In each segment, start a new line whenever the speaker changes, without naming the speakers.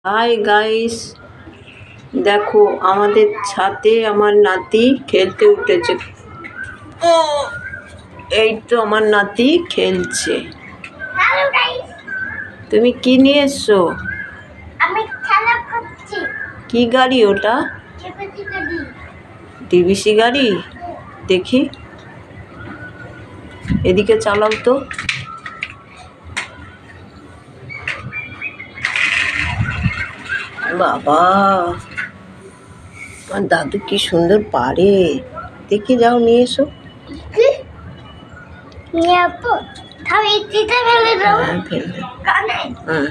Hi guys, দেখো আমাদের ছাদে আমার নাতি খেলতে উঠেছে। এই তো আমার নাতি খেলছে।
হ্যালো গাইস,
তুমি কি নিয়ে এসছো?
আমি খেলা করছি।
কি গাড়ি ওটা?
ডিবিসি গাড়ি।
ডিবিসি গাড়ি? দেখি, এদিকে চালাও তো। বাবা, আমার দাদু কি সুন্দর পারে। দেখি, যাও নিয়ে এসো।
নিয়ে আপু তাও ইতিতে ফেলে দাও।
হ্যাঁ, ফেলবে।
কানে
হ্যাঁ,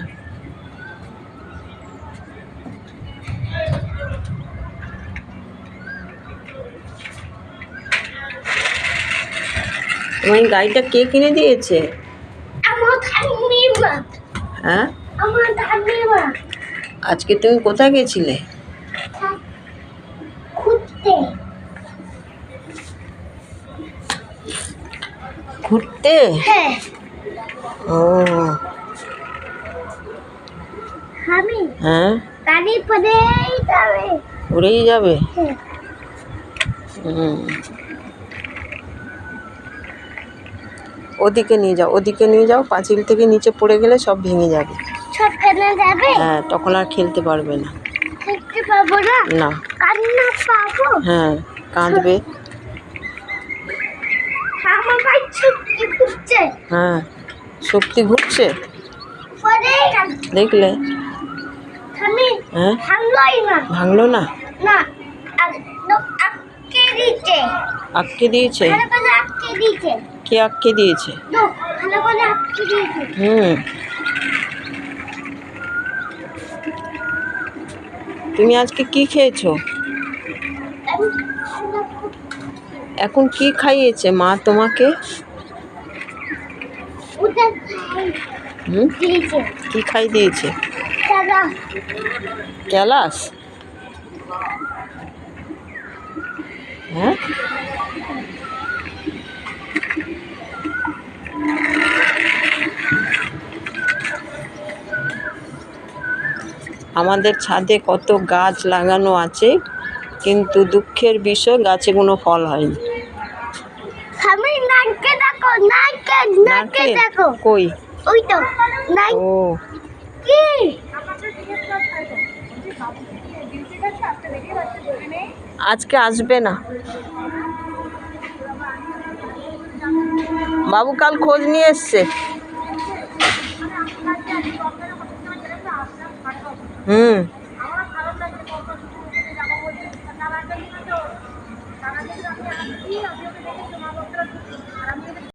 তোমার গাড়িটা কে কিনে দিয়েছে?
আমার ঠাম্মিমা।
হ্যাঁ,
আমার ঠাম্মিমা
আজকে তুমি কোথায় গেছিলে?
ঘুরতে।
ঘুরতে?
হ্যাঁ,
ও
আমি
হ্যাঁ,
গাড়ি পরেই যাবে।
উড়েই যাবে।
হ্যাঁ,
ওদিকে নিয়ে যাও, ওদিকে নিয়ে যাও, পাঁচিল থেকে নিচে পড়ে গেলে সব ভেঙে যাবে।
ছোটখানে যাবে।
হ্যাঁ, তখন আর খেলতে পারবে না।
দেখতে পাবো না।
না।
কান্না পাবো।
হ্যাঁ, কাঁদবে।
আমার ভাই ছুটকি ঘুরছে।
হ্যাঁ, শক্তি ঘুরছে,
পরেই যাবে।
দেখলে?
আমি
হ্যাঁ,
ভাঙলোই না।
ভাঙলো না?
না, আর আটকে দিয়েছে।
আটকে দিয়েছে?
ভালো করে আটকে দিয়েছে।
কে আটকে দিয়েছে?
ভালো করে আটকে দিয়েছে।
তুমি আজকে কি খেয়েছো? এখন কি খাইয়েছে মা তোমাকে? কি খাই দিয়েছে? ক্যালাস? হ্যাঁ, আমাদের ছাদে কত গাছ লাগানো আছে, কিন্তু দুঃখের বিষয় গাছে কোনো ফল হয়নি।
আমি নারকেল দেখো, নারকেল দেখো।
কই?
ওই তো
ও,
কি
আজকে আসবে না বাবু, কাল খোঁজ নিয়ে এসছে।